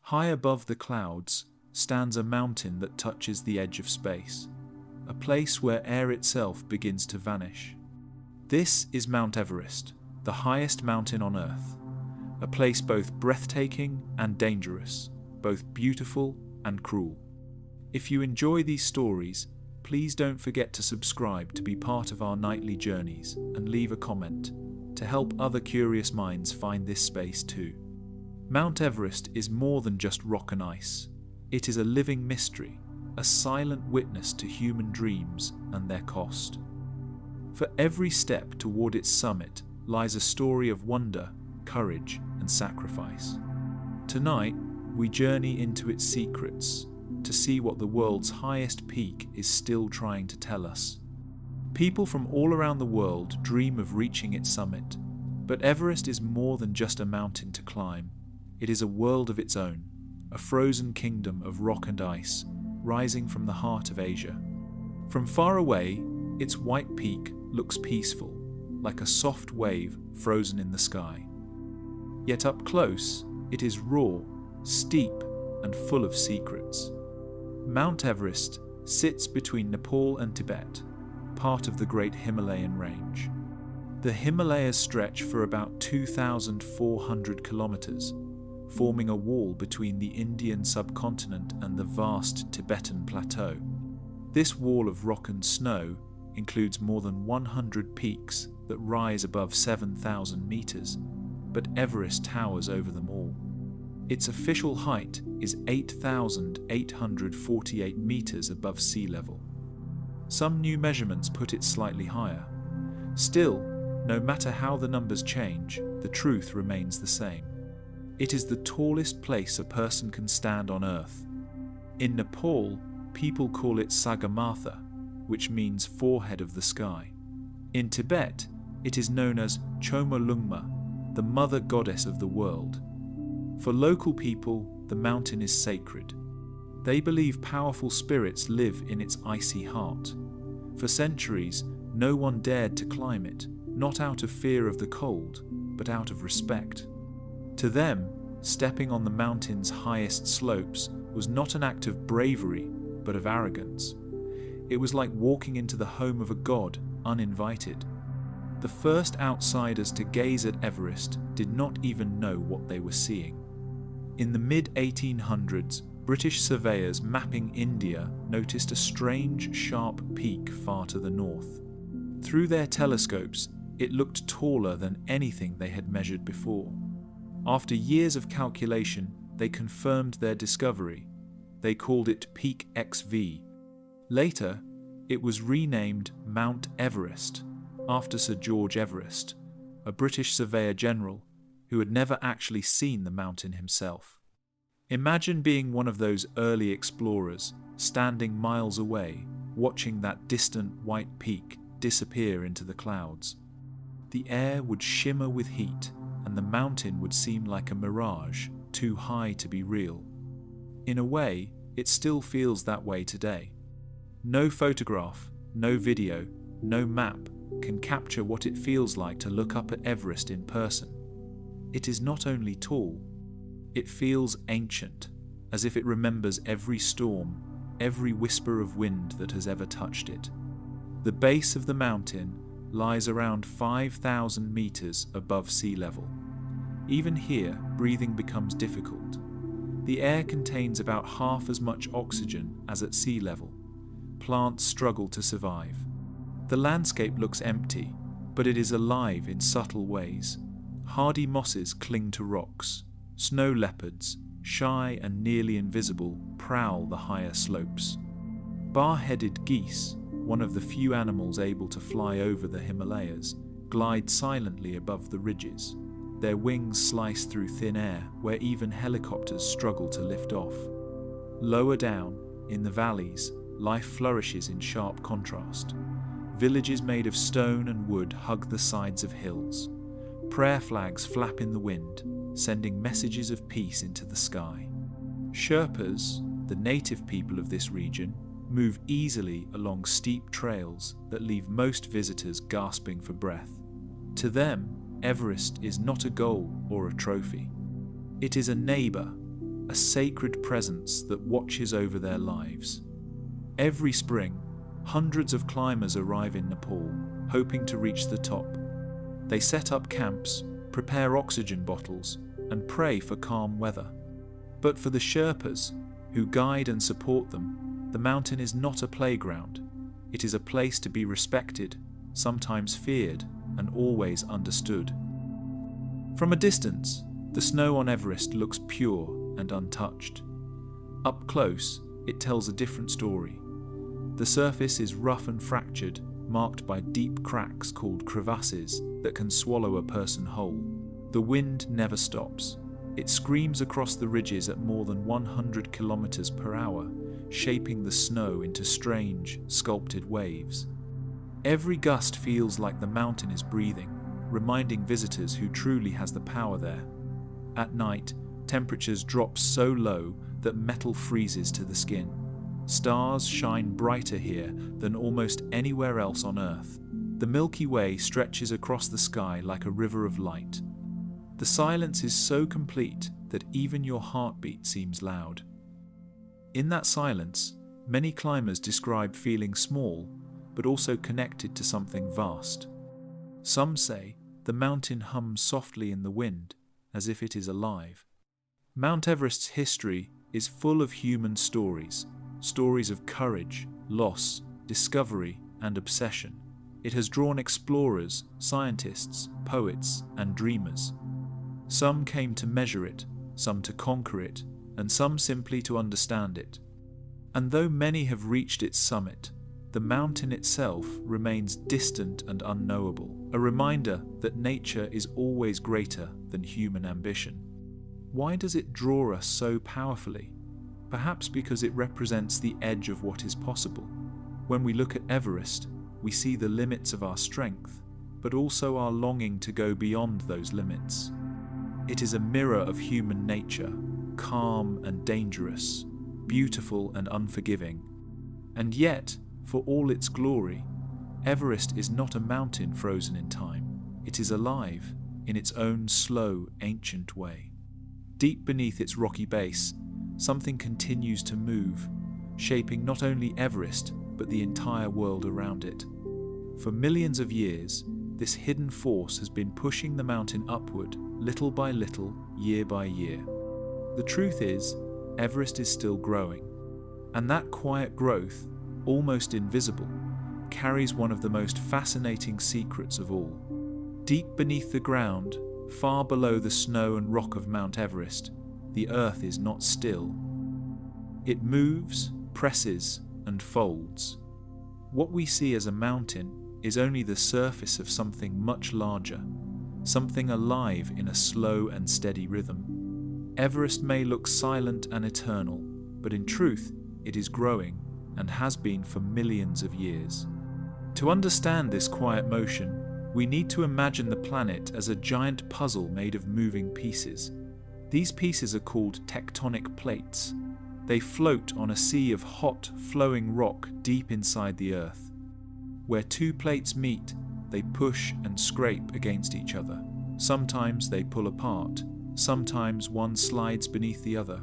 High above the clouds stands a mountain that touches the edge of space, a place where air itself begins to vanish. This is Mount Everest, the highest mountain on Earth, a place both breathtaking and dangerous, both beautiful and cruel. If you enjoy these stories, please don't forget to subscribe to be part of our nightly journeys and leave a comment to help other curious minds find this space too. Mount Everest is more than just rock and ice. It is a living mystery, a silent witness to human dreams and their cost. For every step toward its summit lies a story of wonder, courage, and sacrifice. Tonight, we journey into its secrets to see what the world's highest peak is still trying to tell us. People from all around the world dream of reaching its summit, but Everest is more than just a mountain to climb. It is a world of its own, a frozen kingdom of rock and ice, rising from the heart of Asia. From far away, its white peak looks peaceful, like a soft wave frozen in the sky. Yet up close, it is raw, steep, and full of secrets. Mount Everest sits between Nepal and Tibet, part of the Great Himalayan Range. The Himalayas stretch for about 2,400 kilometers, forming a wall between the Indian subcontinent and the vast Tibetan plateau. This wall of rock and snow includes more than 100 peaks that rise above 7,000 meters, but Everest towers over them all. Its official height is 8,848 meters above sea level. Some new measurements put it slightly higher. Still, no matter how the numbers change, the truth remains the same. It is the tallest place a person can stand on Earth. In Nepal, people call it Sagarmatha, which means forehead of the sky. In Tibet, it is known as Chomolungma, the mother goddess of the world. For local people, the mountain is sacred. They believe powerful spirits live in its icy heart. For centuries, no one dared to climb it, not out of fear of the cold, but out of respect. To them, stepping on the mountain's highest slopes was not an act of bravery, but of arrogance. It was like walking into the home of a god, uninvited. The first outsiders to gaze at Everest did not even know what they were seeing. In the mid-1800s, British surveyors mapping India noticed a strange, sharp peak far to the north. Through their telescopes, it looked taller than anything they had measured before. After years of calculation, they confirmed their discovery. They called it Peak XV. Later, it was renamed Mount Everest, after Sir George Everest, a British surveyor general who had never actually seen the mountain himself. Imagine being one of those early explorers, standing miles away, watching that distant white peak disappear into the clouds. The air would shimmer with heat, and the mountain would seem like a mirage, too high to be real. In a way, it still feels that way today. No photograph, no video, no map can capture what it feels like to look up at Everest in person. It is not only tall, it feels ancient, as if it remembers every storm, every whisper of wind that has ever touched it. The base of the mountain lies around 5,000 meters above sea level. Even here, breathing becomes difficult. The air contains about half as much oxygen as at sea level. Plants struggle to survive. The landscape looks empty, but it is alive in subtle ways. Hardy mosses cling to rocks. Snow leopards, shy and nearly invisible, prowl the higher slopes. Bar-headed geese, one of the few animals able to fly over the Himalayas, glide silently above the ridges. Their wings slice through thin air where even helicopters struggle to lift off. Lower down, in the valleys, life flourishes in sharp contrast. Villages made of stone and wood hug the sides of hills. Prayer flags flap in the wind, sending messages of peace into the sky. Sherpas, the native people of this region, move easily along steep trails that leave most visitors gasping for breath. To them, Everest is not a goal or a trophy. It is a neighbour, a sacred presence that watches over their lives. Every spring, hundreds of climbers arrive in Nepal, hoping to reach the top. They set up camps, prepare oxygen bottles, and pray for calm weather. But for the Sherpas, who guide and support them, the mountain is not a playground. It is a place to be respected, sometimes feared, and always understood. From a distance, the snow on Everest looks pure and untouched. Up close, it tells a different story. The surface is rough and fractured, marked by deep cracks called crevasses that can swallow a person whole. The wind never stops. It screams across the ridges at more than 100 kilometers per hour, shaping the snow into strange, sculpted waves. Every gust feels like the mountain is breathing, reminding visitors who truly has the power there. At night, temperatures drop so low that metal freezes to the skin. Stars shine brighter here than almost anywhere else on Earth. The Milky Way stretches across the sky like a river of light. The silence is so complete that even your heartbeat seems loud. In that silence, many climbers describe feeling small, but also connected to something vast. Some say the mountain hums softly in the wind, as if it is alive. Mount Everest's history is full of human stories of courage, loss, discovery, and obsession. It has drawn explorers, scientists, poets, and dreamers. Some came to measure it, some to conquer it, and some simply to understand it. And though many have reached its summit, the mountain itself remains distant and unknowable, a reminder that nature is always greater than human ambition. Why does it draw us so powerfully? Perhaps because it represents the edge of what is possible. When we look at Everest, we see the limits of our strength, but also our longing to go beyond those limits. It is a mirror of human nature, calm and dangerous, beautiful and unforgiving. And yet, for all its glory, Everest is not a mountain frozen in time. It is alive in its own slow, ancient way. Deep beneath its rocky base, something continues to move, shaping not only Everest, but the entire world around it. For millions of years, this hidden force has been pushing the mountain upward, little by little, year by year. The truth is, Everest is still growing, and that quiet growth, almost invisible, carries one of the most fascinating secrets of all. Deep beneath the ground, far below the snow and rock of Mount Everest, the earth is not still. It moves, presses, and folds. What we see as a mountain is only the surface of something much larger, something alive in a slow and steady rhythm. Everest may look silent and eternal, but in truth, it is growing and has been for millions of years. To understand this quiet motion, we need to imagine the planet as a giant puzzle made of moving pieces. These pieces are called tectonic plates. They float on a sea of hot, flowing rock deep inside the Earth. Where two plates meet, they push and scrape against each other. Sometimes they pull apart, sometimes one slides beneath the other.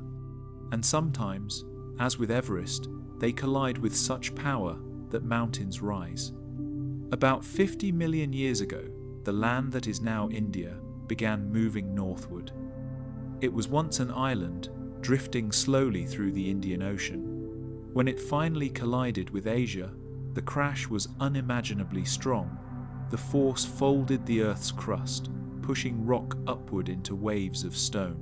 And sometimes, as with Everest, they collide with such power that mountains rise. About 50 million years ago, the land that is now India began moving northward. It was once an island, drifting slowly through the Indian Ocean. When it finally collided with Asia, the crash was unimaginably strong. The force folded the Earth's crust, pushing rock upward into waves of stone.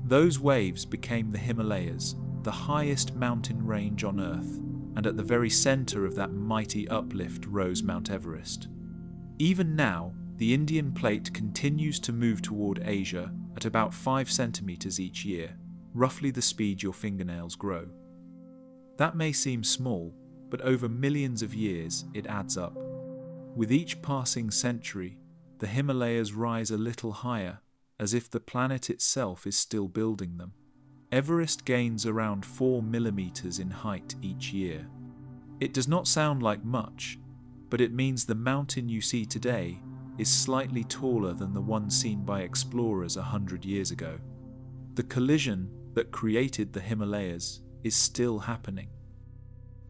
Those waves became the Himalayas, the highest mountain range on Earth, and at the very center of that mighty uplift rose Mount Everest. Even now, the Indian plate continues to move toward Asia at about 5 centimeters each year, roughly the speed your fingernails grow. That may seem small, but over millions of years it adds up. With each passing century, the Himalayas rise a little higher, as if the planet itself is still building them. Everest gains around 4 millimeters in height each year. It does not sound like much, but it means the mountain you see today is slightly taller than the one seen by explorers 100 years ago. The collision that created the Himalayas is still happening.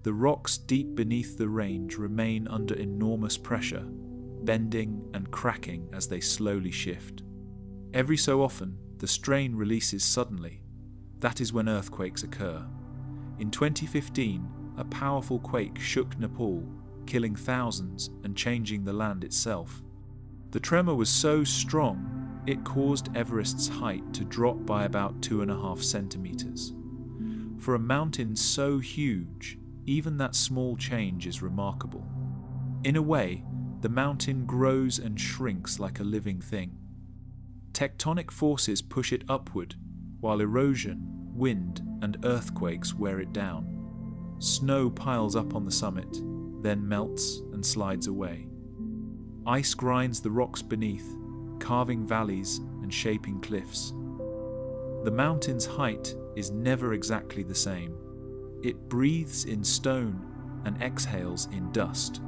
The rocks deep beneath the range remain under enormous pressure, bending and cracking as they slowly shift. Every so often, the strain releases suddenly. That is when earthquakes occur. In 2015, a powerful quake shook Nepal, killing thousands and changing the land itself. The tremor was so strong, it caused Everest's height to drop by about 2.5 centimeters. For a mountain so huge, even that small change is remarkable. In a way, the mountain grows and shrinks like a living thing. Tectonic forces push it upward, while erosion, wind, and earthquakes wear it down. Snow piles up on the summit, then melts and slides away. Ice grinds the rocks beneath, carving valleys and shaping cliffs. The mountain's height is never exactly the same. It breathes in stone and exhales in dust.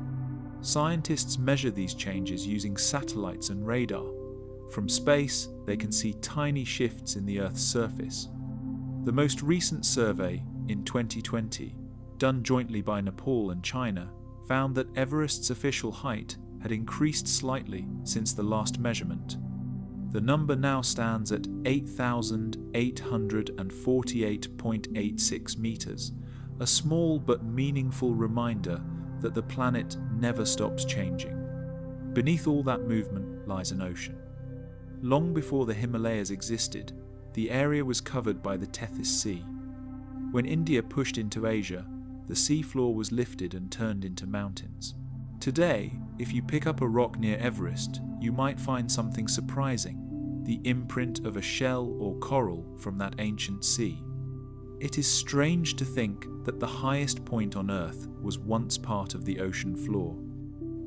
Scientists measure these changes using satellites and radar. From space, they can see tiny shifts in the Earth's surface. The most recent survey, in 2020, done jointly by Nepal and China, found that Everest's official height had increased slightly since the last measurement. The number now stands at 8,848.86 meters, a small but meaningful reminder that the planet never stops changing. Beneath all that movement lies an ocean. Long before the Himalayas existed, the area was covered by the Tethys Sea. When India pushed into Asia, the seafloor was lifted and turned into mountains. Today, if you pick up a rock near Everest, you might find something surprising, the imprint of a shell or coral from that ancient sea. It is strange to think that the highest point on Earth was once part of the ocean floor.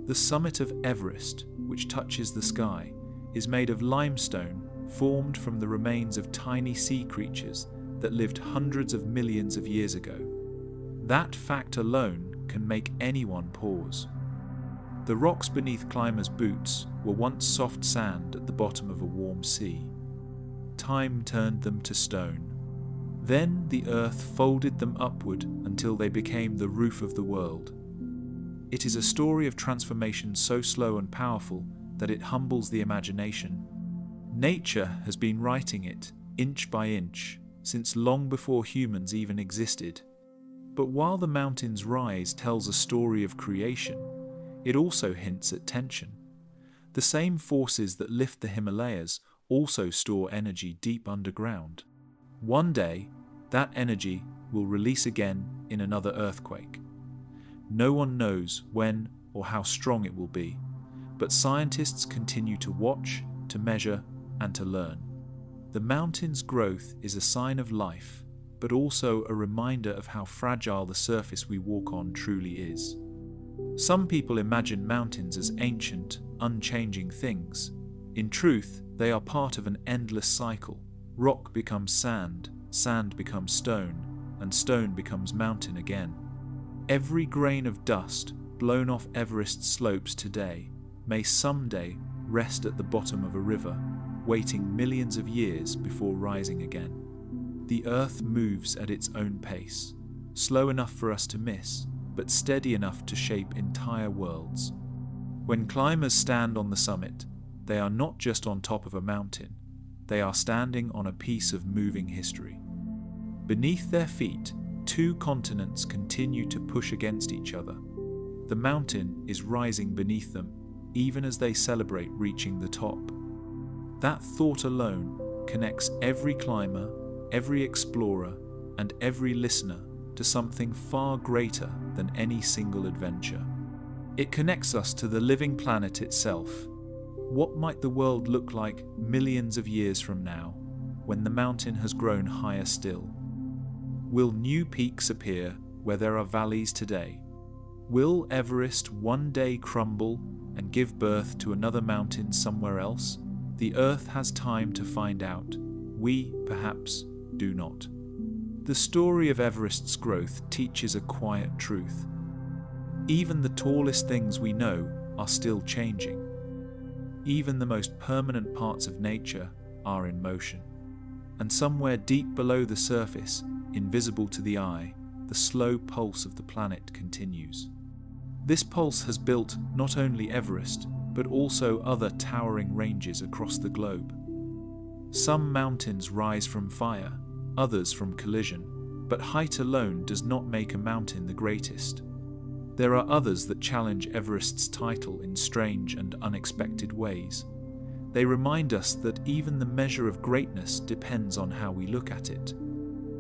The summit of Everest, which touches the sky, is made of limestone formed from the remains of tiny sea creatures that lived hundreds of millions of years ago. That fact alone can make anyone pause. The rocks beneath climbers' boots were once soft sand at the bottom of a warm sea. Time turned them to stone. Then the earth folded them upward until they became the roof of the world. It is a story of transformation so slow and powerful that it humbles the imagination. Nature has been writing it, inch by inch, since long before humans even existed. But while the mountain's rise tells a story of creation, it also hints at tension. The same forces that lift the Himalayas also store energy deep underground. One day, that energy will release again in another earthquake. No one knows when or how strong it will be, but scientists continue to watch, to measure, and to learn. The mountain's growth is a sign of life, but also a reminder of how fragile the surface we walk on truly is. Some people imagine mountains as ancient, unchanging things. In truth, they are part of an endless cycle. Rock becomes sand, sand becomes stone, and stone becomes mountain again. Every grain of dust blown off Everest slopes today may someday rest at the bottom of a river, waiting millions of years before rising again. The earth moves at its own pace, slow enough for us to miss, but steady enough to shape entire worlds. When climbers stand on the summit, they are not just on top of a mountain, they are standing on a piece of moving history. Beneath their feet, two continents continue to push against each other. The mountain is rising beneath them, even as they celebrate reaching the top. That thought alone connects every climber, every explorer, and every listener to something far greater than any single adventure. It connects us to the living planet itself. What might the world look like millions of years from now, when the mountain has grown higher still? Will new peaks appear where there are valleys today? Will Everest one day crumble and give birth to another mountain somewhere else? The Earth has time to find out. We, perhaps, do not. The story of Everest's growth teaches a quiet truth. Even the tallest things we know are still changing. Even the most permanent parts of nature are in motion. and somewhere deep below the surface, invisible to the eye, the slow pulse of the planet continues. This pulse has built not only Everest, but also other towering ranges across the globe. Some mountains rise from fire, others from collision, but height alone does not make a mountain the greatest. There are others that challenge Everest's title in strange and unexpected ways. They remind us that even the measure of greatness depends on how we look at it.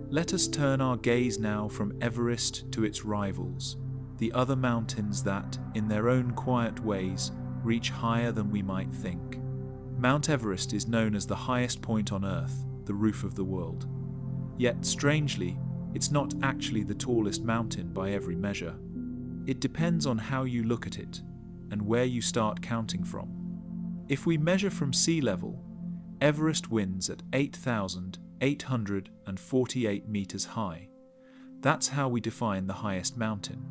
Let us turn our gaze now from Everest to its rivals, the other mountains that, in their own quiet ways, reach higher than we might think. Mount Everest is known as the highest point on Earth, the roof of the world. Yet, strangely, it's not actually the tallest mountain by every measure. It depends on how you look at it, and where you start counting from. If we measure from sea level, Everest wins at 8,848 meters high. That's how we define the highest mountain.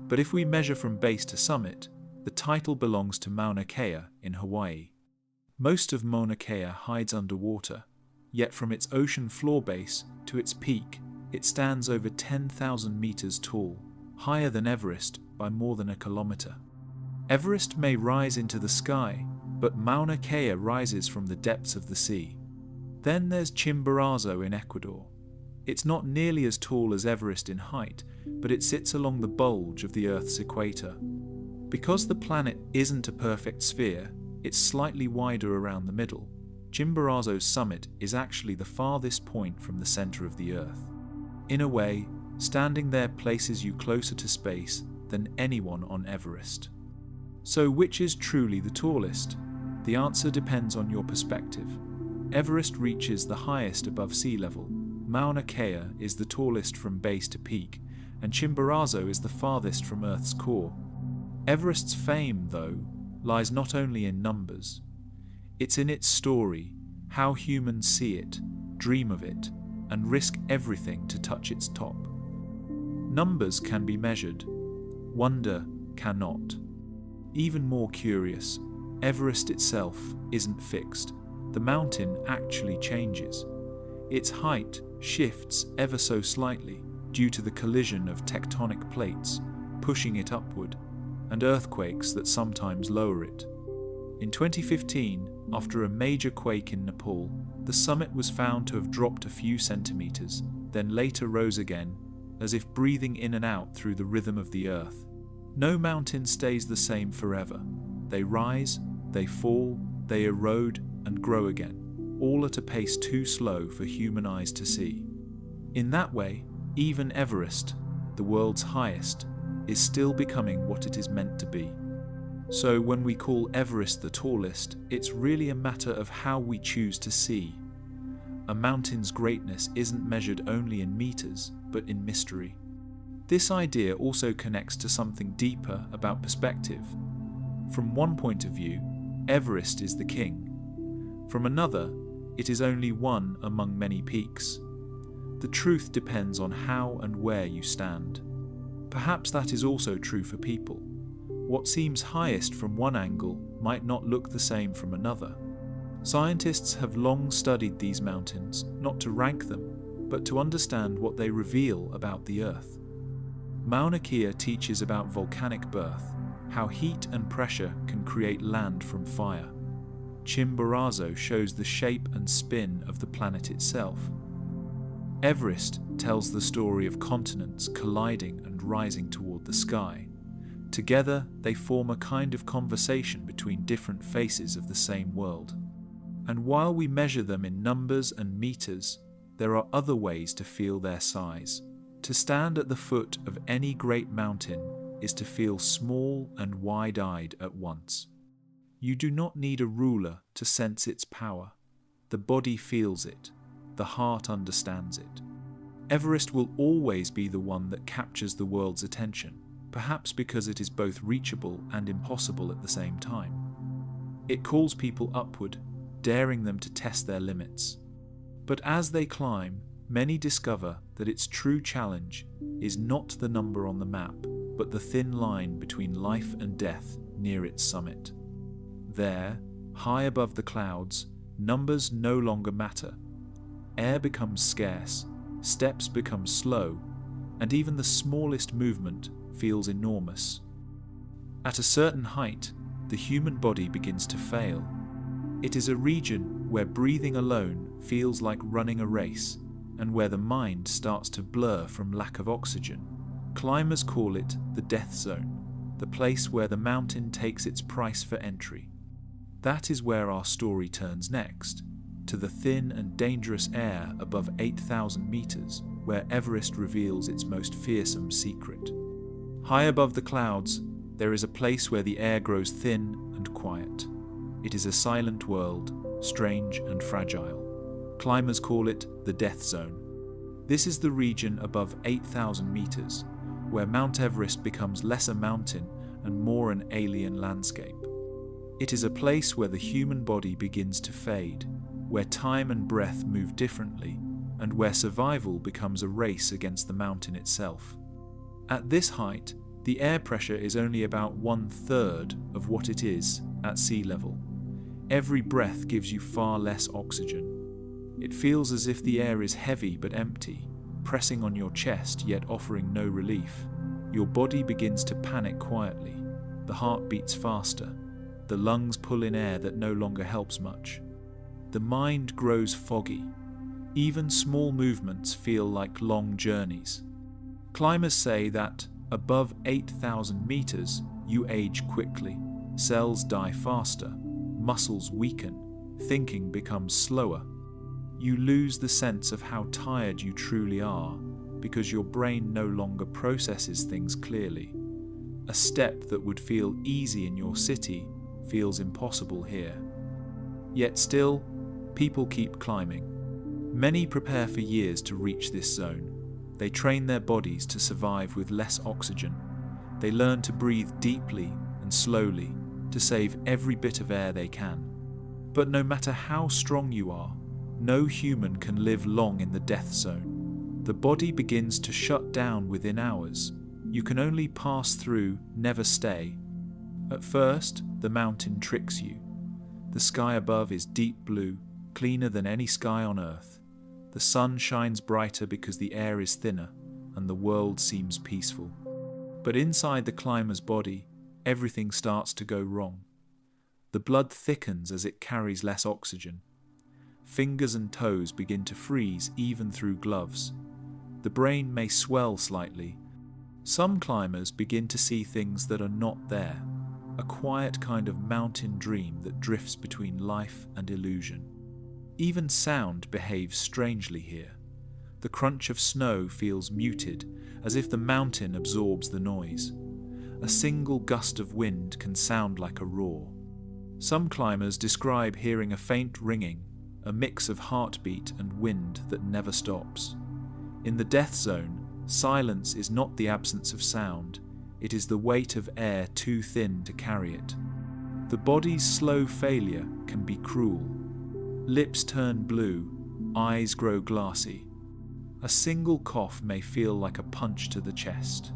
But if we measure from base to summit, the title belongs to Mauna Kea in Hawaii. Most of Mauna Kea hides underwater, yet from its ocean floor base to its peak, it stands over 10,000 meters tall, higher than Everest by more than a kilometer. Everest may rise into the sky, but Mauna Kea rises from the depths of the sea. Then there's Chimborazo in Ecuador. It's not nearly as tall as Everest in height, but it sits along the bulge of the Earth's equator. Because the planet isn't a perfect sphere, it's slightly wider around the middle. Chimborazo's summit is actually the farthest point from the center of the Earth. In a way, standing there places you closer to space than anyone on Everest. So which is truly the tallest? The answer depends on your perspective. Everest reaches the highest above sea level, Mauna Kea is the tallest from base to peak, and Chimborazo is the farthest from Earth's core. Everest's fame, though, lies not only in numbers. It's in its story, how humans see it, dream of it, and risk everything to touch its top. Numbers can be measured, wonder cannot. Even more curious, Everest itself isn't fixed. The mountain actually changes. Its height shifts ever so slightly due to the collision of tectonic plates pushing it upward and earthquakes that sometimes lower it. In 2015, after a major quake in Nepal, the summit was found to have dropped a few centimeters, then later rose again, as if breathing in and out through the rhythm of the earth. No mountain stays the same forever. They rise, they fall, they erode and grow again, all at a pace too slow for human eyes to see. In that way, even Everest, the world's highest, is still becoming what it is meant to be. So when we call Everest the tallest, it's really a matter of how we choose to see. A mountain's greatness isn't measured only in meters, but in mystery. This idea also connects to something deeper about perspective. From one point of view, Everest is the king. From another, it is only one among many peaks. The truth depends on how and where you stand. Perhaps that is also true for people. What seems highest from one angle might not look the same from another. Scientists have long studied these mountains, not to rank them, but to understand what they reveal about the Earth. Mauna Kea teaches about volcanic birth, how heat and pressure can create land from fire. Chimborazo shows the shape and spin of the planet itself. Everest tells the story of continents colliding and rising toward the sky. Together, they form a kind of conversation between different faces of the same world. And while we measure them in numbers and meters, there are other ways to feel their size. To stand at the foot of any great mountain is to feel small and wide-eyed at once. You do not need a ruler to sense its power. The body feels it. The heart understands it. Everest will always be the one that captures the world's attention, perhaps because it is both reachable and impossible at the same time. It calls people upward, daring them to test their limits. But as they climb, many discover that its true challenge is not the number on the map, but the thin line between life and death near its summit. There, high above the clouds, numbers no longer matter. air becomes scarce, steps become slow, and even the smallest movement feels enormous. At a certain height, the human body begins to fail. It is a region where breathing alone feels like running a race, and where the mind starts to blur from lack of oxygen. Climbers call it the death zone, the place where the mountain takes its price for entry. That is where our story turns next, to the thin and dangerous air above 8,000 meters, where Everest reveals its most fearsome secret. High above the clouds, there is a place where the air grows thin and quiet. It is a silent world, strange and fragile. Climbers call it the death zone. This is the region above 8,000 meters, where Mount Everest becomes less a mountain and more an alien landscape. It is a place where the human body begins to fade, where time and breath move differently, and where survival becomes a race against the mountain itself. At this height, the air pressure is only about 1/3 of what it is at sea level. Every breath gives you far less oxygen. It feels as if the air is heavy but empty, pressing on your chest yet offering no relief. Your body begins to panic quietly. The heart beats faster. The lungs pull in air that no longer helps much. The mind grows foggy. Even small movements feel like long journeys. Climbers say that above 8,000 meters, you age quickly. Cells die faster. Muscles weaken. Thinking becomes slower. You lose the sense of how tired you truly are because your brain no longer processes things clearly. A step that would feel easy in your city feels impossible here. Yet still, people keep climbing. Many prepare for years to reach this zone. They train their bodies to survive with less oxygen. They learn to breathe deeply and slowly to save every bit of air they can. But no matter how strong you are, no human can live long in the death zone. The body begins to shut down within hours. You can only pass through, never stay. At first, the mountain tricks you. The sky above is deep blue, cleaner than any sky on Earth. The sun shines brighter because the air is thinner, and the world seems peaceful. But inside the climber's body, everything starts to go wrong. The blood thickens as it carries less oxygen. Fingers and toes begin to freeze even through gloves. The brain may swell slightly. Some climbers begin to see things that are not there, a quiet kind of mountain dream that drifts between life and illusion. Even sound behaves strangely here. The crunch of snow feels muted, as if the mountain absorbs the noise. A single gust of wind can sound like a roar. Some climbers describe hearing a faint ringing, a mix of heartbeat and wind that never stops. In the death zone, silence is not the absence of sound, it is the weight of air too thin to carry it. The body's slow failure can be cruel. Lips turn blue, eyes grow glassy. A single cough may feel like a punch to the chest.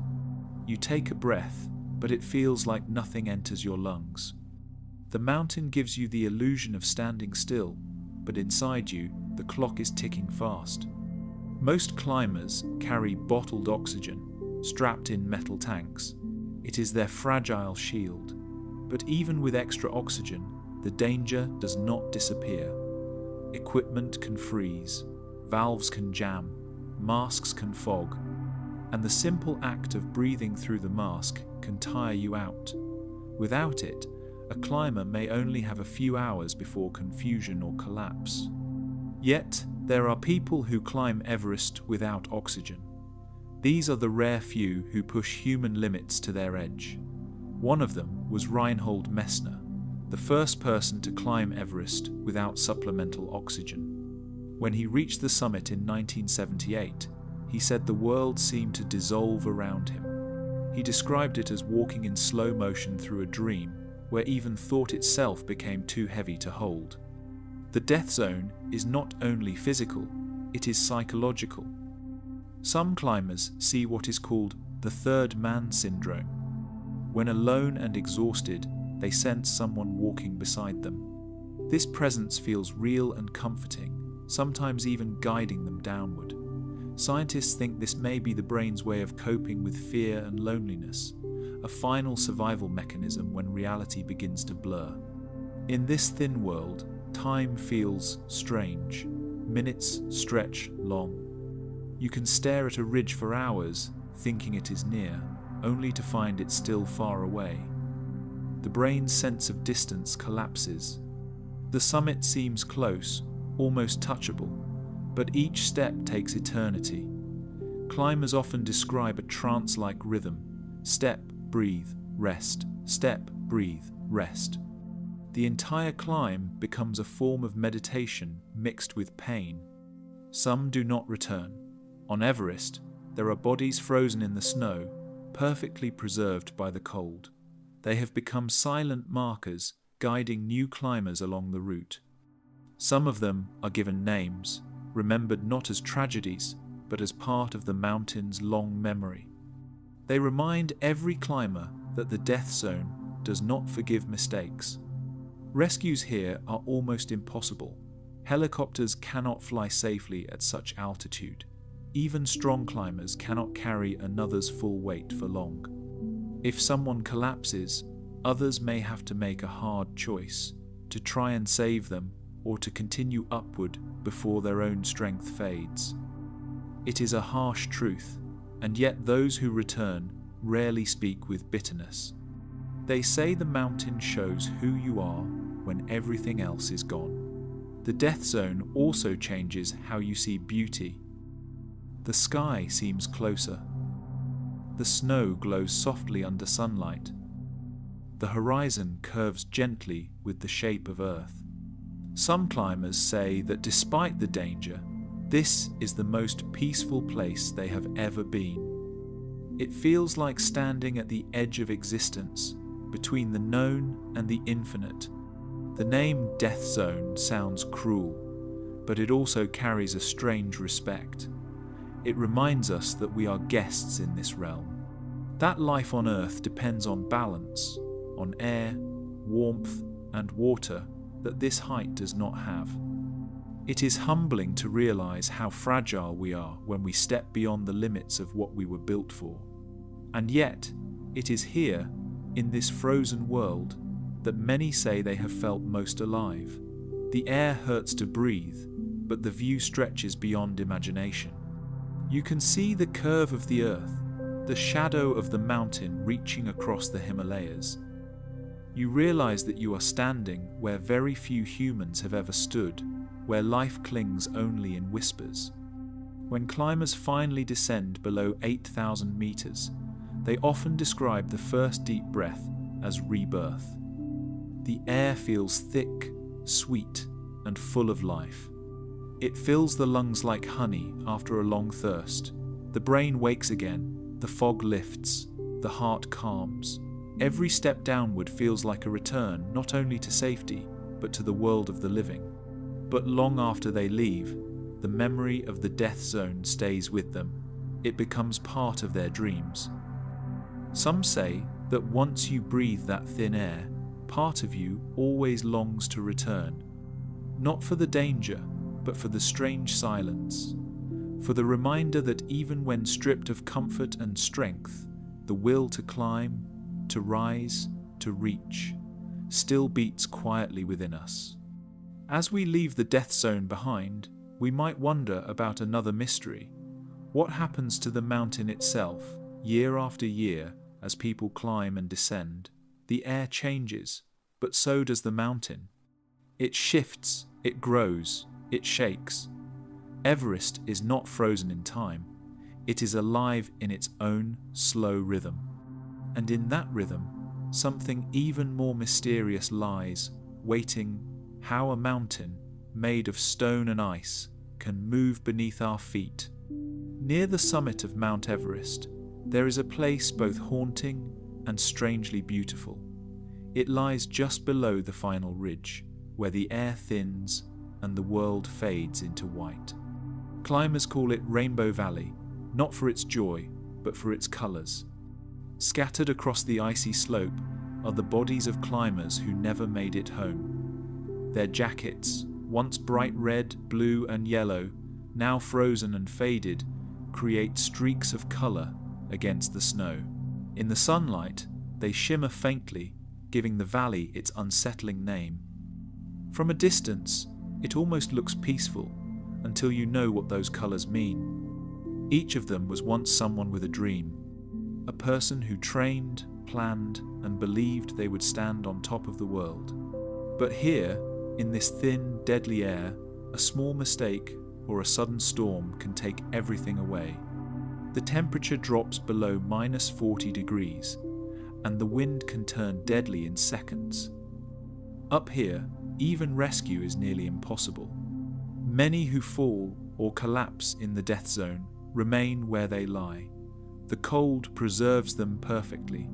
You take a breath, but it feels like nothing enters your lungs. The mountain gives you the illusion of standing still, but inside you, the clock is ticking fast. Most climbers carry bottled oxygen, strapped in metal tanks. It is their fragile shield. But even with extra oxygen, the danger does not disappear. Equipment can freeze, valves can jam, masks can fog, and the simple act of breathing through the mask can tire you out. Without it, a climber may only have a few hours before confusion or collapse. Yet, there are people who climb Everest without oxygen. These are the rare few who push human limits to their edge. One of them was Reinhold Messner, the first person to climb Everest without supplemental oxygen. When he reached the summit in 1978, he said the world seemed to dissolve around him. He described it as walking in slow motion through a dream, where even thought itself became too heavy to hold. The death zone is not only physical, it is psychological. Some climbers see what is called the third man syndrome. When alone and exhausted, they sense someone walking beside them. This presence feels real and comforting, sometimes even guiding them downward. Scientists think this may be the brain's way of coping with fear and loneliness, a final survival mechanism when reality begins to blur. In this thin world, time feels strange. Minutes stretch long. You can stare at a ridge for hours, thinking it is near, only to find it still far away. The brain's sense of distance collapses. The summit seems close, almost touchable, but each step takes eternity. Climbers often describe a trance-like rhythm: step, breathe, rest, step, breathe, rest. The entire climb becomes a form of meditation mixed with pain. Some do not return. On Everest, there are bodies frozen in the snow, perfectly preserved by the cold. They have become silent markers, guiding new climbers along the route. Some of them are given names, remembered not as tragedies, but as part of the mountain's long memory. They remind every climber that the death zone does not forgive mistakes. Rescues here are almost impossible. Helicopters cannot fly safely at such altitude. Even strong climbers cannot carry another's full weight for long. If someone collapses, others may have to make a hard choice, to try and save them or to continue upward before their own strength fades. It is a harsh truth, and yet those who return rarely speak with bitterness. They say the mountain shows who you are when everything else is gone. The death zone also changes how you see beauty. The sky seems closer. The snow glows softly under sunlight. The horizon curves gently with the shape of Earth. Some climbers say that despite the danger, this is the most peaceful place they have ever been. It feels like standing at the edge of existence, between the known and the infinite. The name Death Zone sounds cruel, but it also carries a strange respect. It reminds us that we are guests in this realm. That life on Earth depends on balance, on air, warmth, and water that this height does not have. It is humbling to realize how fragile we are when we step beyond the limits of what we were built for. And yet, it is here, in this frozen world, that many say they have felt most alive. The air hurts to breathe, but the view stretches beyond imagination. You can see the curve of the earth, the shadow of the mountain reaching across the Himalayas. You realize that you are standing where very few humans have ever stood, where life clings only in whispers. When climbers finally descend below 8,000 meters, they often describe the first deep breath as rebirth. The air feels thick, sweet, and full of life. It fills the lungs like honey after a long thirst. The brain wakes again, the fog lifts, the heart calms. Every step downward feels like a return not only to safety, but to the world of the living. But long after they leave, the memory of the death zone stays with them. It becomes part of their dreams. Some say that once you breathe that thin air, part of you always longs to return. Not for the danger, but for the strange silence. For the reminder that even when stripped of comfort and strength, the will to climb, to rise, to reach, still beats quietly within us. As we leave the death zone behind, we might wonder about another mystery. What happens to the mountain itself, year after year, as people climb and descend? The air changes, but so does the mountain. It shifts, it grows, it shakes. Everest is not frozen in time. It is alive in its own slow rhythm. And in that rhythm, something even more mysterious lies, waiting how a mountain, made of stone and ice, can move beneath our feet. Near the summit of Mount Everest, there is a place both haunting and strangely beautiful. It lies just below the final ridge, where the air thins and the world fades into white. Climbers call it Rainbow Valley, not for its joy, but for its colours. Scattered across the icy slope are the bodies of climbers who never made it home. Their jackets, once bright red, blue, and yellow, now frozen and faded, create streaks of color against the snow. In the sunlight, they shimmer faintly, giving the valley its unsettling name. From a distance, it almost looks peaceful, until you know what those colors mean. Each of them was once someone with a dream, a person who trained, planned, and believed they would stand on top of the world. But here, in this thin, deadly air, a small mistake or a sudden storm can take everything away. The temperature drops below -40 degrees, and the wind can turn deadly in seconds. Up here, even rescue is nearly impossible. Many who fall or collapse in the death zone remain where they lie. The cold preserves them perfectly,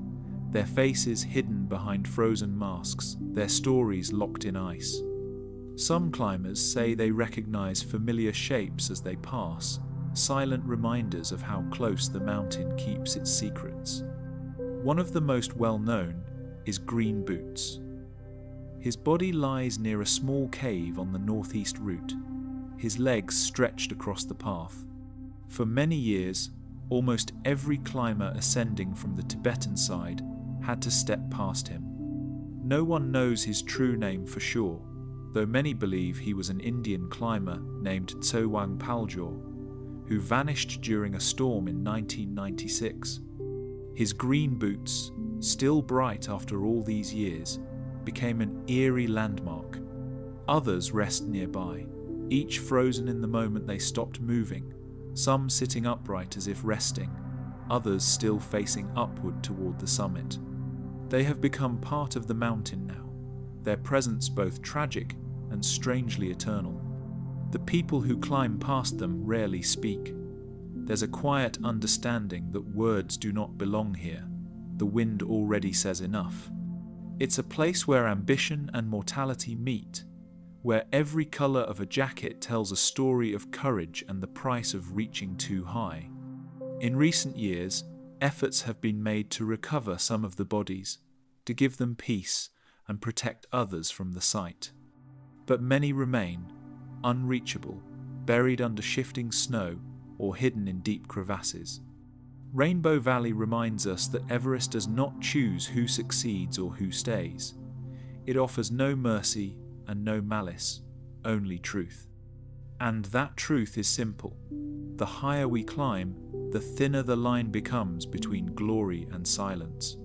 their faces hidden behind frozen masks, their stories locked in ice. Some climbers say they recognize familiar shapes as they pass, silent reminders of how close the mountain keeps its secrets. One of the most well-known is Green Boots. His body lies near a small cave on the northeast route, his legs stretched across the path. For many years, almost every climber ascending from the Tibetan side had to step past him. No one knows his true name for sure, though many believe he was an Indian climber named Tsewang Paljor, who vanished during a storm in 1996. His green boots, still bright after all these years, became an eerie landmark. Others rest nearby, each frozen in the moment they stopped moving, some sitting upright as if resting, others still facing upward toward the summit. They have become part of the mountain now, their presence both tragic and strangely eternal. The people who climb past them rarely speak. There's a quiet understanding that words do not belong here. The wind already says enough. It's a place where ambition and mortality meet, where every color of a jacket tells a story of courage and the price of reaching too high. In recent years, efforts have been made to recover some of the bodies, to give them peace and protect others from the sight. But many remain, unreachable, buried under shifting snow or hidden in deep crevasses. Rainbow Valley reminds us that Everest does not choose who succeeds or who stays. It offers no mercy and no malice, only truth. And that truth is simple. The higher we climb, the thinner the line becomes between glory and silence.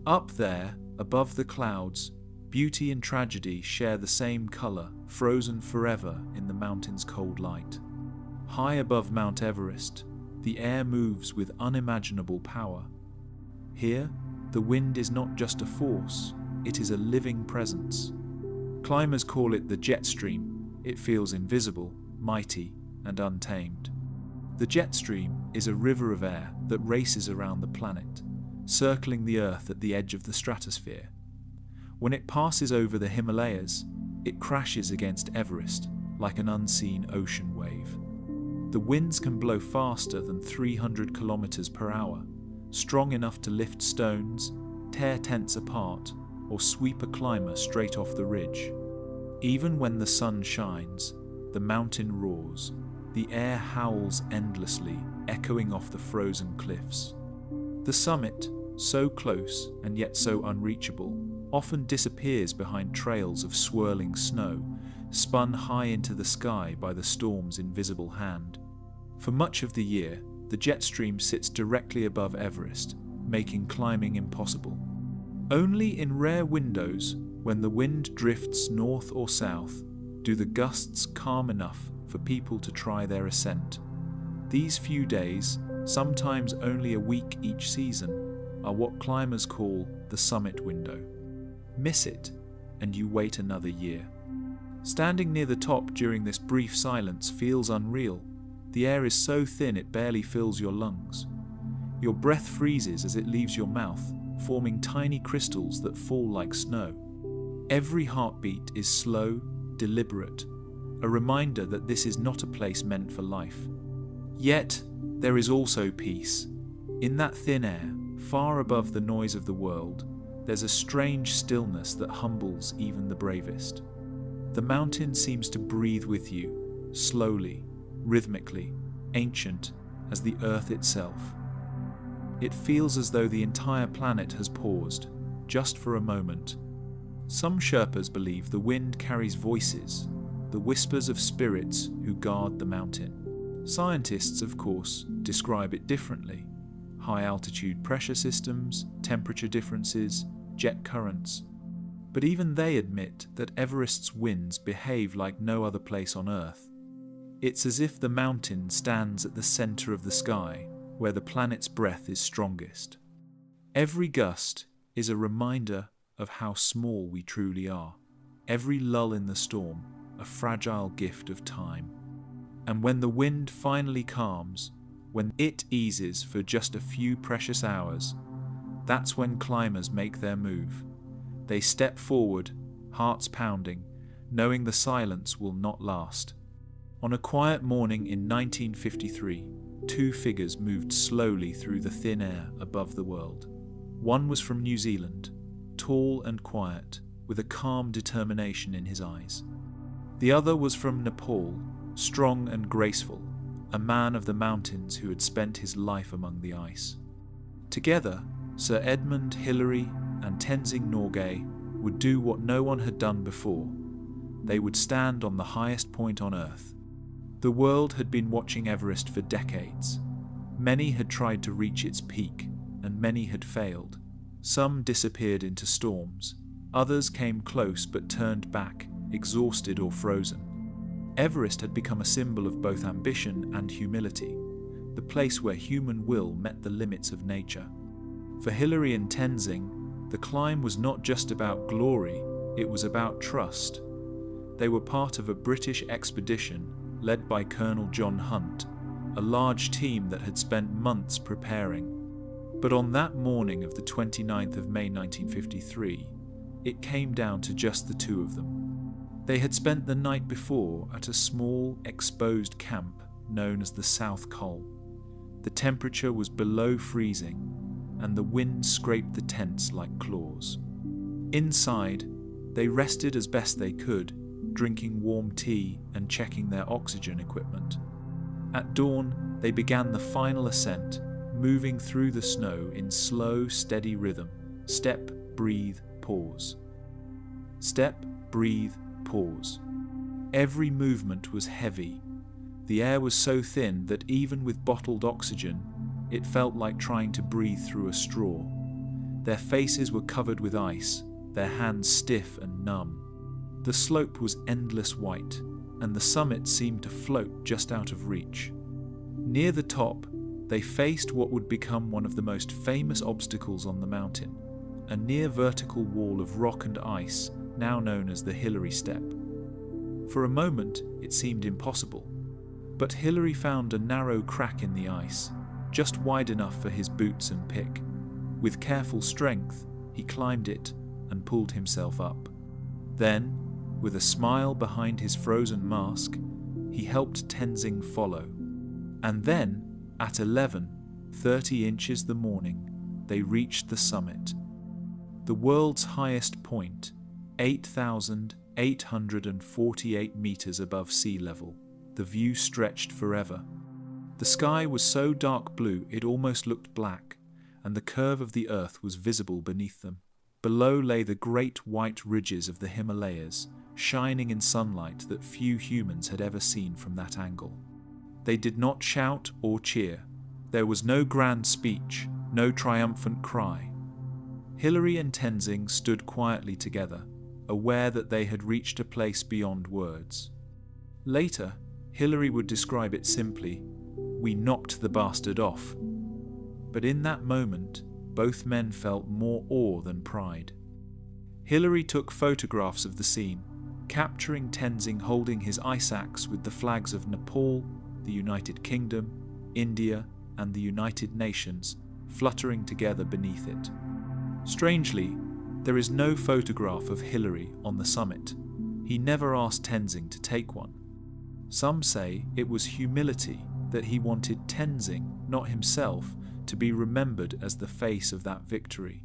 Up there, above the clouds, beauty and tragedy share the same color, frozen forever in the mountain's cold light. High above Mount Everest, the air moves with unimaginable power. Here, the wind is not just a force, it is a living presence. Climbers call it the jet stream. It feels invisible, mighty, and untamed. The jet stream is a river of air that races around the planet, circling the Earth at the edge of the stratosphere. When it passes over the Himalayas, it crashes against Everest like an unseen ocean wave. The winds can blow faster than 300 kilometers per hour, strong enough to lift stones, tear tents apart, or sweep a climber straight off the ridge. Even when the sun shines, the mountain roars, the air howls endlessly, echoing off the frozen cliffs. The summit, so close and yet so unreachable, often disappears behind trails of swirling snow, spun high into the sky by the storm's invisible hand. For much of the year, the jet stream sits directly above Everest, making climbing impossible. Only in rare windows, when the wind drifts north or south, do the gusts calm enough for people to try their ascent. These few days, sometimes only a week each season, are what climbers call the summit window. Miss it, and you wait another year. Standing near the top during this brief silence feels unreal. The air is so thin it barely fills your lungs. Your breath freezes as it leaves your mouth, forming tiny crystals that fall like snow. Every heartbeat is slow, deliberate, a reminder that this is not a place meant for life. Yet, there is also peace. In that thin air, far above the noise of the world, there's a strange stillness that humbles even the bravest. The mountain seems to breathe with you, slowly, rhythmically, ancient as the earth itself. It feels as though the entire planet has paused, just for a moment. Some Sherpas believe the wind carries voices, the whispers of spirits who guard the mountain. Scientists, of course, describe it differently. High-altitude pressure systems, temperature differences, jet currents. But even they admit that Everest's winds behave like no other place on Earth. It's as if the mountain stands at the center of the sky, where the planet's breath is strongest. Every gust is a reminder of how small we truly are. Every lull in the storm, a fragile gift of time. And when the wind finally calms, when it eases for just a few precious hours, that's when climbers make their move. They step forward, hearts pounding, knowing the silence will not last. On a quiet morning in 1953, two figures moved slowly through the thin air above the world. One was from New Zealand, tall and quiet, with a calm determination in his eyes. The other was from Nepal, strong and graceful, a man of the mountains who had spent his life among the ice. Together, Sir Edmund Hillary and Tenzing Norgay would do what no one had done before. They would stand on the highest point on Earth. The world had been watching Everest for decades. Many had tried to reach its peak, and many had failed. Some disappeared into storms. Others came close but turned back, exhausted or frozen. Everest had become a symbol of both ambition and humility, the place where human will met the limits of nature. For Hillary and Tenzing, the climb was not just about glory, it was about trust. They were part of a British expedition led by Colonel John Hunt, a large team that had spent months preparing. But on that morning of the 29th of May 1953, it came down to just the two of them. They had spent the night before at a small, exposed camp known as the South Col. The temperature was below freezing, and the wind scraped the tents like claws. Inside, they rested as best they could, drinking warm tea and checking their oxygen equipment. At dawn, they began the final ascent, moving through the snow in slow, steady rhythm. Step, breathe, pause. Step, breathe, pause. Every movement was heavy. The air was so thin that even with bottled oxygen, it felt like trying to breathe through a straw. Their faces were covered with ice, their hands stiff and numb. The slope was endless white, and the summit seemed to float just out of reach. Near the top, they faced what would become one of the most famous obstacles on the mountain, a near-vertical wall of rock and ice now known as the Hillary Step. For a moment, it seemed impossible, but Hillary found a narrow crack in the ice, just wide enough for his boots and pick. With careful strength, he climbed it and pulled himself up. Then, with a smile behind his frozen mask, he helped Tenzing follow. And then, at 11:30 inches the morning, they reached the summit. The world's highest point, 8,848 meters above sea level. The view stretched forever. The sky was so dark blue it almost looked black, and the curve of the earth was visible beneath them. Below lay the great white ridges of the Himalayas, shining in sunlight that few humans had ever seen from that angle. They did not shout or cheer. There was no grand speech, no triumphant cry. Hillary and Tenzing stood quietly together, aware that they had reached a place beyond words. Later, Hillary would describe it simply, "We knocked the bastard off." But in that moment, both men felt more awe than pride. Hillary took photographs of the scene, capturing Tenzing holding his ice axe with the flags of Nepal, the United Kingdom, India, and the United Nations fluttering together beneath it. Strangely, there is no photograph of Hillary on the summit. He never asked Tenzing to take one. Some say it was humility, that he wanted Tenzing, not himself, to be remembered as the face of that victory.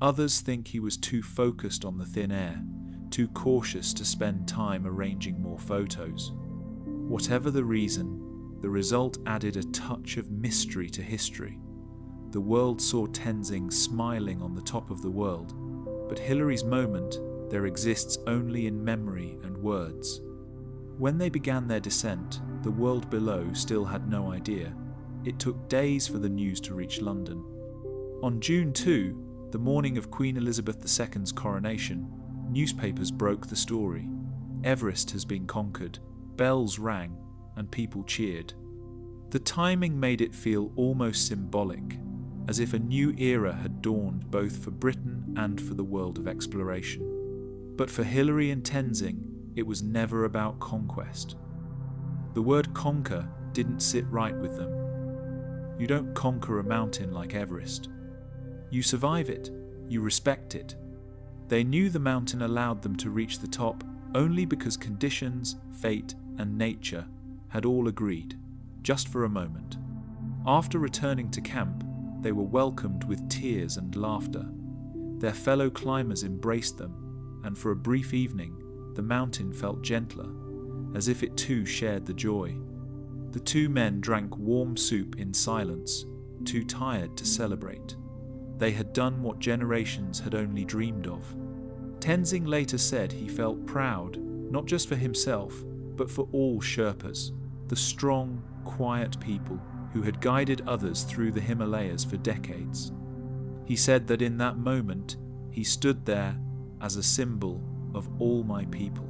Others think he was too focused on the thin air, too cautious to spend time arranging more photos. Whatever the reason, the result added a touch of mystery to history. The world saw Tenzing smiling on the top of the world, but Hillary's moment there exists only in memory and words. When they began their descent, the world below still had no idea. It took days for the news to reach London. On June 2, the morning of Queen Elizabeth II's coronation, newspapers broke the story. Everest has been conquered, bells rang, and people cheered. The timing made it feel almost symbolic, as if a new era had dawned both for Britain and for the world of exploration. But for Hillary and Tenzing, it was never about conquest. The word conquer didn't sit right with them. You don't conquer a mountain like Everest. You survive it, you respect it. They knew the mountain allowed them to reach the top only because conditions, fate, and nature had all agreed, just for a moment. After returning to camp, they were welcomed with tears and laughter. Their fellow climbers embraced them, and for a brief evening, the mountain felt gentler, as if it too shared the joy. The two men drank warm soup in silence, too tired to celebrate. They had done what generations had only dreamed of. Tenzing later said he felt proud, not just for himself, but for all Sherpas, the strong, quiet people who had guided others through the Himalayas for decades. He said that in that moment, he stood there as a symbol of all my people.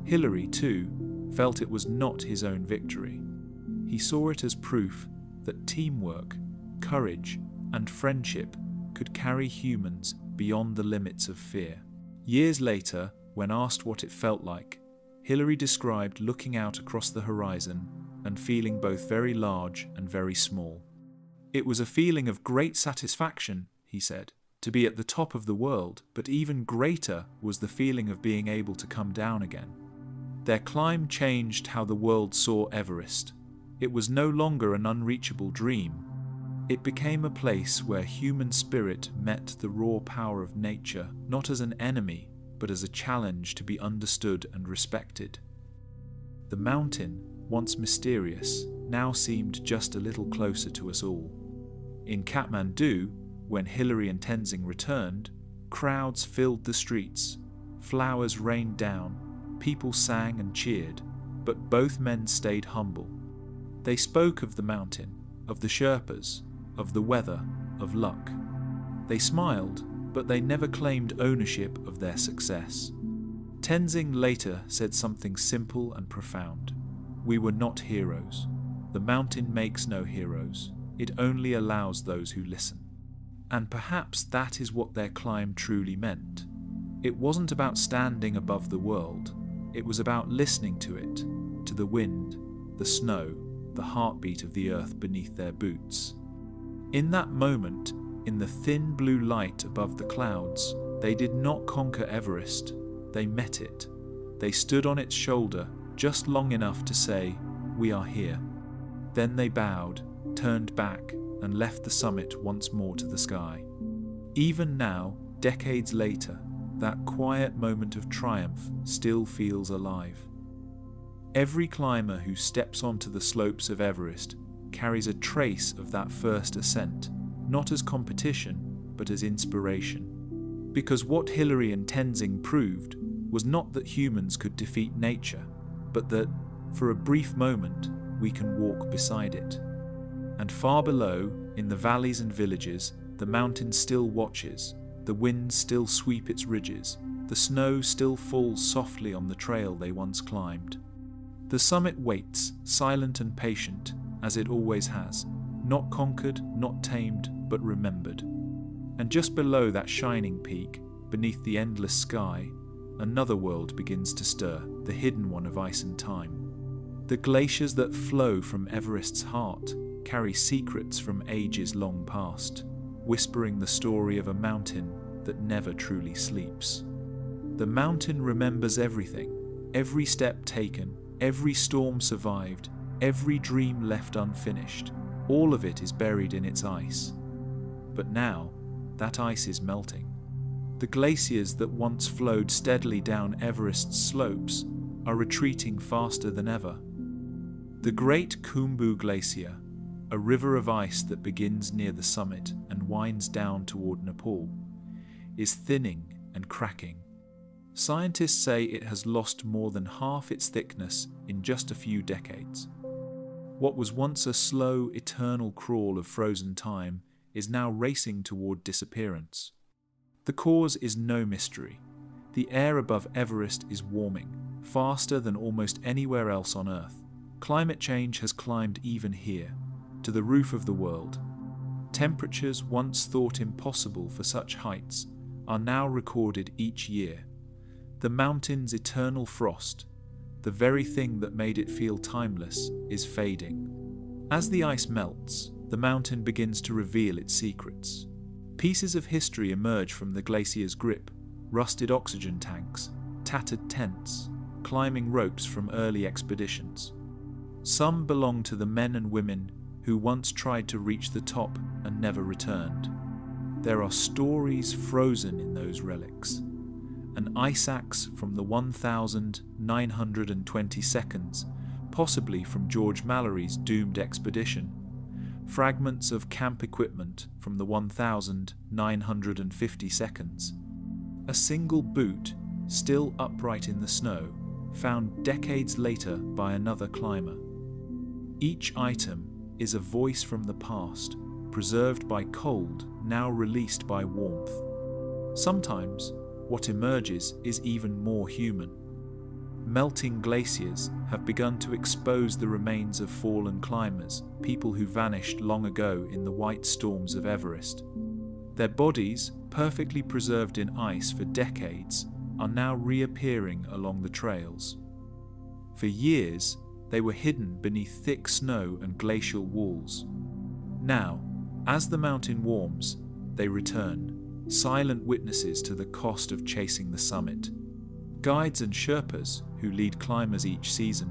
Hillary, too, felt it was not his own victory. He saw it as proof that teamwork, courage, and friendship could carry humans beyond the limits of fear. Years later, when asked what it felt like, Hillary described looking out across the horizon and feeling both very large and very small. It was a feeling of great satisfaction, he said, to be at the top of the world, but even greater was the feeling of being able to come down again. Their climb changed how the world saw Everest. It was no longer an unreachable dream. It became a place where human spirit met the raw power of nature, not as an enemy, but as a challenge to be understood and respected. The mountain, once mysterious, now seemed just a little closer to us all. In Kathmandu, when Hillary and Tenzing returned, crowds filled the streets, flowers rained down, people sang and cheered, but both men stayed humble. They spoke of the mountain, of the Sherpas, of the weather, of luck. They smiled, but they never claimed ownership of their success. Tenzing later said something simple and profound. We were not heroes. The mountain makes no heroes. It only allows those who listen. And perhaps that is what their climb truly meant. It wasn't about standing above the world. It was about listening to it, to the wind, the snow, the heartbeat of the earth beneath their boots. In that moment, in the thin blue light above the clouds, they did not conquer Everest. They met it. They stood on its shoulder just long enough to say, "We are here." Then they bowed, turned back, and left the summit once more to the sky. Even now, decades later, that quiet moment of triumph still feels alive. Every climber who steps onto the slopes of Everest carries a trace of that first ascent, not as competition, but as inspiration. Because what Hillary and Tenzing proved was not that humans could defeat nature, but that, for a brief moment, we can walk beside it. And far below, in the valleys and villages, the mountain still watches, the winds still sweep its ridges, the snow still falls softly on the trail they once climbed. The summit waits, silent and patient, as it always has, not conquered, not tamed, but remembered. And just below that shining peak, beneath the endless sky, another world begins to stir, the hidden one of ice and time. The glaciers that flow from Everest's heart carry secrets from ages long past, whispering the story of a mountain that never truly sleeps. The mountain remembers everything, every step taken, every storm survived, every dream left unfinished. All of it is buried in its ice. But now, that ice is melting. The glaciers that once flowed steadily down Everest's slopes are retreating faster than ever. The Great Khumbu Glacier, a river of ice that begins near the summit and winds down toward Nepal, is thinning and cracking. Scientists say it has lost more than half its thickness in just a few decades. What was once a slow, eternal crawl of frozen time is now racing toward disappearance. The cause is no mystery. The air above Everest is warming, faster than almost anywhere else on Earth. Climate change has climbed even here, to the roof of the world. Temperatures once thought impossible for such heights are now recorded each year. The mountain's eternal frost, the very thing that made it feel timeless, is fading. As the ice melts, the mountain begins to reveal its secrets. Pieces of history emerge from the glacier's grip: rusted oxygen tanks, tattered tents, climbing ropes from early expeditions. Some belong to the men and women who once tried to reach the top and never returned. There are stories frozen in those relics. An ice axe from the 1920 seconds, possibly from George Mallory's doomed expedition. Fragments of camp equipment from the 1950 seconds. A single boot, still upright in the snow, found decades later by another climber. Each item is a voice from the past, preserved by cold, now released by warmth. Sometimes, what emerges is even more human. Melting glaciers have begun to expose the remains of fallen climbers, people who vanished long ago in the white storms of Everest. Their bodies, perfectly preserved in ice for decades, are now reappearing along the trails. For years, they were hidden beneath thick snow and glacial walls. Now, as the mountain warms, they return, silent witnesses to the cost of chasing the summit. Guides and Sherpas, who lead climbers each season,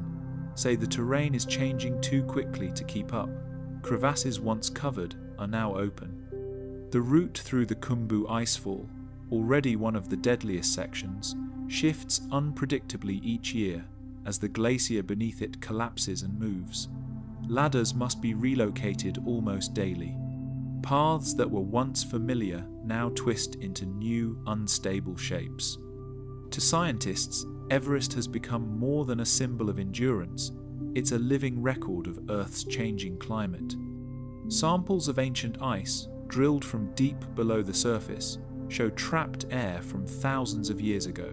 say the terrain is changing too quickly to keep up. Crevasses once covered are now open. The route through the Khumbu icefall, already one of the deadliest sections, shifts unpredictably each year as the glacier beneath it collapses and moves. Ladders must be relocated almost daily. Paths that were once familiar now twist into new, unstable shapes. To scientists, Everest has become more than a symbol of endurance. It's a living record of Earth's changing climate. Samples of ancient ice, drilled from deep below the surface, show trapped air from thousands of years ago.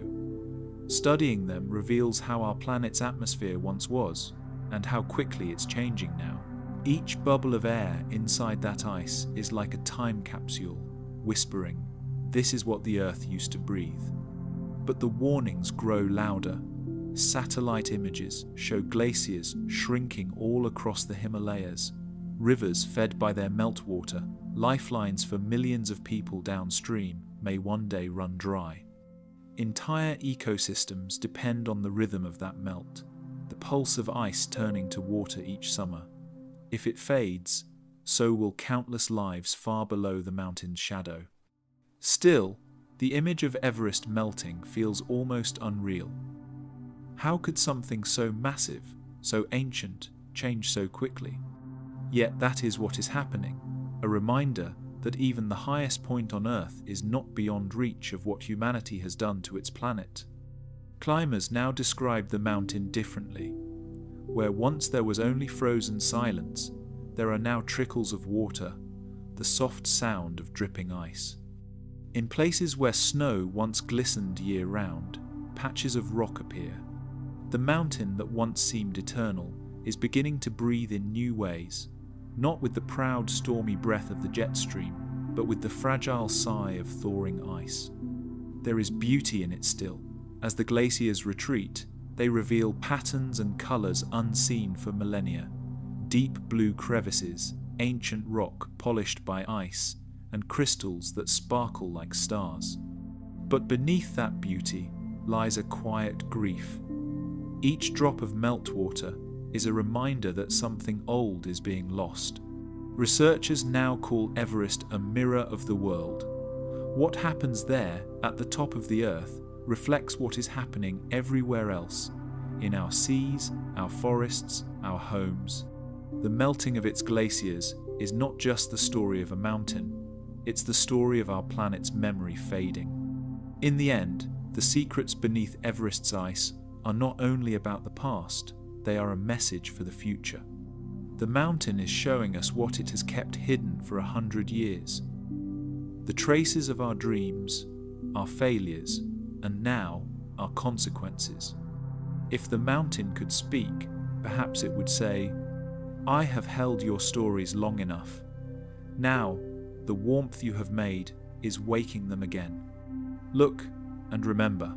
Studying them reveals how our planet's atmosphere once was, and how quickly it's changing now. Each bubble of air inside that ice is like a time capsule, whispering, "This is what the Earth used to breathe." But the warnings grow louder. Satellite images show glaciers shrinking all across the Himalayas, rivers fed by their meltwater, lifelines for millions of people downstream, may one day run dry. Entire ecosystems depend on the rhythm of that melt, the pulse of ice turning to water each summer. If it fades, so will countless lives far below the mountain's shadow. Still, the image of Everest melting feels almost unreal. How could something so massive, so ancient, change so quickly? Yet that is what is happening, a reminder that even the highest point on Earth is not beyond reach of what humanity has done to its planet. Climbers now describe the mountain differently. Where once there was only frozen silence, there are now trickles of water, the soft sound of dripping ice. In places where snow once glistened year-round, patches of rock appear. The mountain that once seemed eternal is beginning to breathe in new ways, not with the proud stormy breath of the jet stream, but with the fragile sigh of thawing ice. There is beauty in it still. As the glaciers retreat, they reveal patterns and colours unseen for millennia. Deep blue crevices, ancient rock polished by ice, and crystals that sparkle like stars. But beneath that beauty lies a quiet grief. Each drop of meltwater is a reminder that something old is being lost. Researchers now call Everest a mirror of the world. What happens there, at the top of the earth, reflects what is happening everywhere else, in our seas, our forests, our homes. The melting of its glaciers is not just the story of a mountain, it's the story of our planet's memory fading. In the end, the secrets beneath Everest's ice are not only about the past, they are a message for the future. The mountain is showing us what it has kept hidden for 100 years. The traces of our dreams, our failures, and now our consequences. If the mountain could speak, perhaps it would say, "I have held your stories long enough. Now, the warmth you have made is waking them again. Look and remember."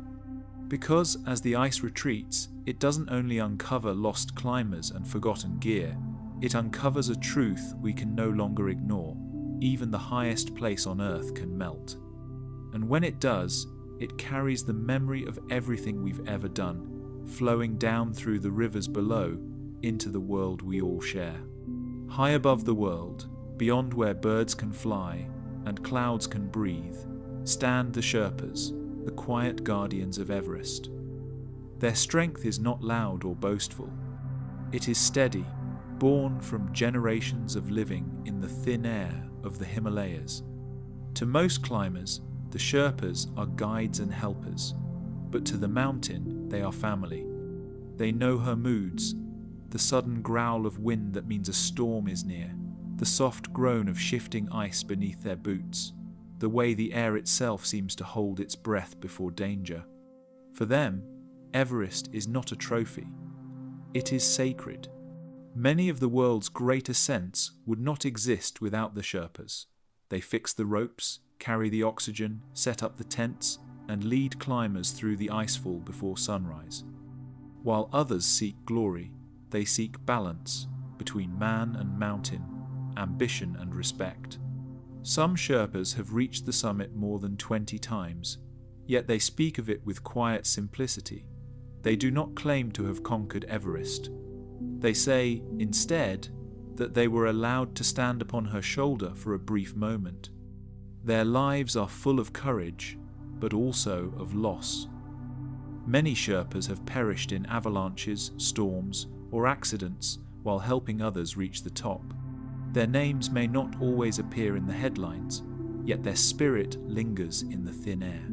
Because as the ice retreats, it doesn't only uncover lost climbers and forgotten gear, it uncovers a truth we can no longer ignore. Even the highest place on Earth can melt. And when it does, it carries the memory of everything we've ever done, flowing down through the rivers below into the world we all share. High above the world, beyond where birds can fly and clouds can breathe, stand the Sherpas, the quiet guardians of Everest. Their strength is not loud or boastful. It is steady, born from generations of living in the thin air of the Himalayas. To most climbers, the Sherpas are guides and helpers, but to the mountain, they are family. They know her moods, the sudden growl of wind that means a storm is near, the soft groan of shifting ice beneath their boots, the way the air itself seems to hold its breath before danger. For them, Everest is not a trophy. It is sacred. Many of the world's great ascents would not exist without the Sherpas. They fix the ropes, carry the oxygen, set up the tents, and lead climbers through the icefall before sunrise. While others seek glory, they seek balance between man and mountain, ambition and respect. Some Sherpas have reached the summit more than 20 times, yet they speak of it with quiet simplicity. They do not claim to have conquered Everest. They say, instead, that they were allowed to stand upon her shoulder for a brief moment. Their lives are full of courage, but also of loss. Many Sherpas have perished in avalanches, storms, or accidents while helping others reach the top. Their names may not always appear in the headlines, yet their spirit lingers in the thin air.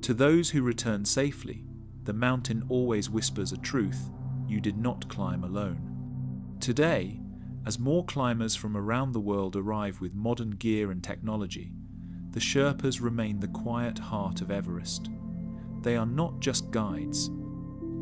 To those who return safely, the mountain always whispers a truth: you did not climb alone. Today, as more climbers from around the world arrive with modern gear and technology, the Sherpas remain the quiet heart of Everest. They are not just guides.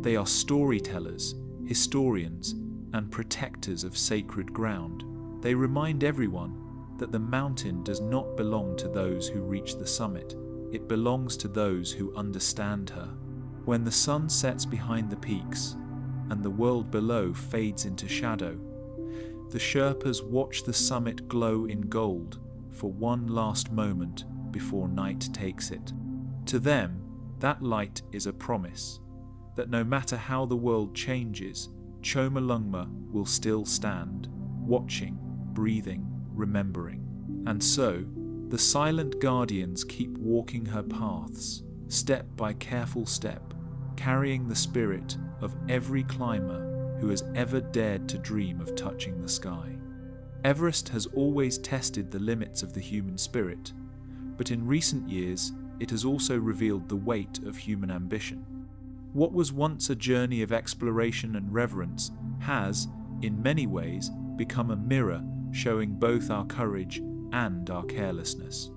They are storytellers, historians, and protectors of sacred ground. They remind everyone that the mountain does not belong to those who reach the summit. It belongs to those who understand her. When the sun sets behind the peaks and the world below fades into shadow, the Sherpas watch the summit glow in gold for one last moment before night takes it. To them, that light is a promise that no matter how the world changes, Chomolungma will still stand, watching, breathing, remembering. And so, the silent guardians keep walking her paths, step by careful step, carrying the spirit of every climber who has ever dared to dream of touching the sky. Everest has always tested the limits of the human spirit, but in recent years it has also revealed the weight of human ambition. What was once a journey of exploration and reverence has, in many ways, become a mirror showing both our courage and our carelessness.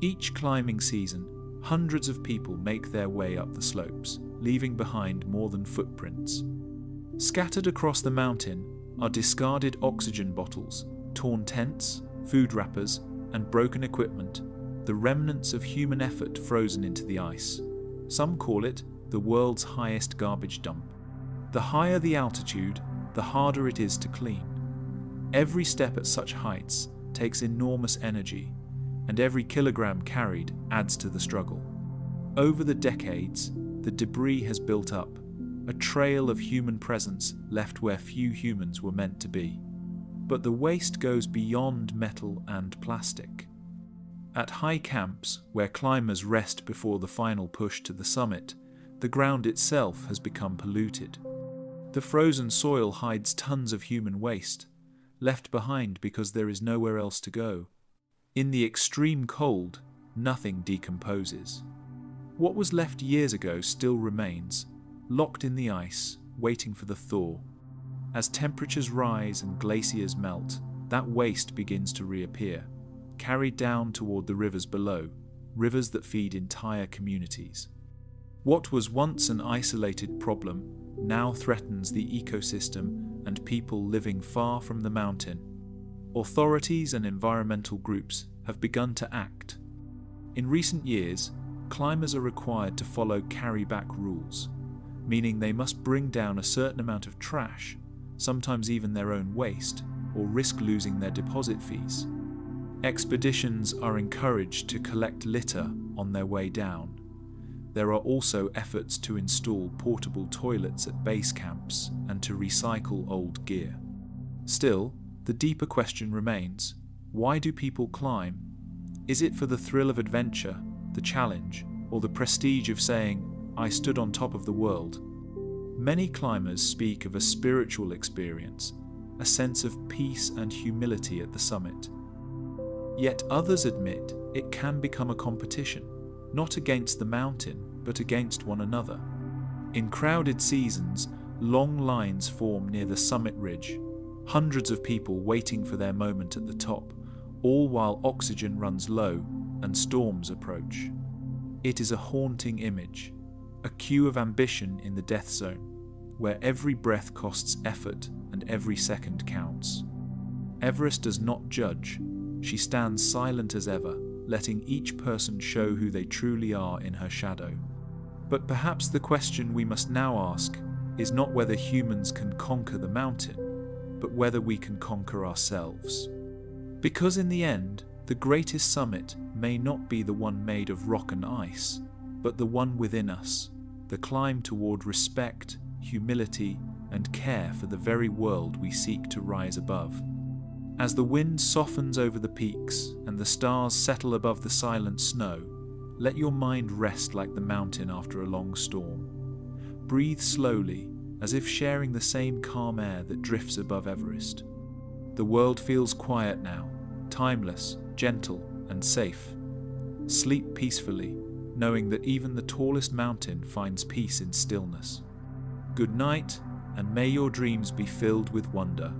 Each climbing season, hundreds of people make their way up the slopes, leaving behind more than footprints. Scattered across the mountain are discarded oxygen bottles, torn tents, food wrappers, and broken equipment, the remnants of human effort frozen into the ice. Some call it the world's highest garbage dump. The higher the altitude, the harder it is to clean. Every step at such heights takes enormous energy, and every kilogram carried adds to the struggle. Over the decades, the debris has built up, a trail of human presence left where few humans were meant to be. But the waste goes beyond metal and plastic. At high camps, where climbers rest before the final push to the summit, the ground itself has become polluted. The frozen soil hides tons of human waste, left behind because there is nowhere else to go. In the extreme cold, nothing decomposes. What was left years ago still remains, locked in the ice, waiting for the thaw. As temperatures rise and glaciers melt, that waste begins to reappear, carried down toward the rivers below, rivers that feed entire communities. What was once an isolated problem now threatens the ecosystem and people living far from the mountain. Authorities and environmental groups have begun to act. In recent years, climbers are required to follow carry-back rules, meaning they must bring down a certain amount of trash, sometimes even their own waste, or risk losing their deposit fees. Expeditions are encouraged to collect litter on their way down. There are also efforts to install portable toilets at base camps and to recycle old gear. Still, the deeper question remains, why do people climb? Is it for the thrill of adventure, the challenge, or the prestige of saying, "I stood on top of the world"? Many climbers speak of a spiritual experience, a sense of peace and humility at the summit. Yet others admit it can become a competition, not against the mountain, but against one another. In crowded seasons, long lines form near the summit ridge, hundreds of people waiting for their moment at the top, all while oxygen runs low and storms approach. It is a haunting image, a queue of ambition in the death zone, where every breath costs effort and every second counts. Everest does not judge. She stands silent as ever, letting each person show who they truly are in her shadow. But perhaps the question we must now ask is not whether humans can conquer the mountain, but whether we can conquer ourselves. Because in the end, the greatest summit may not be the one made of rock and ice, but the one within us, the climb toward respect, humility, and care for the very world we seek to rise above. As the wind softens over the peaks and the stars settle above the silent snow, let your mind rest like the mountain after a long storm. Breathe slowly, as if sharing the same calm air that drifts above Everest. The world feels quiet now, timeless, gentle, and safe. Sleep peacefully, knowing that even the tallest mountain finds peace in stillness. Good night, and may your dreams be filled with wonder.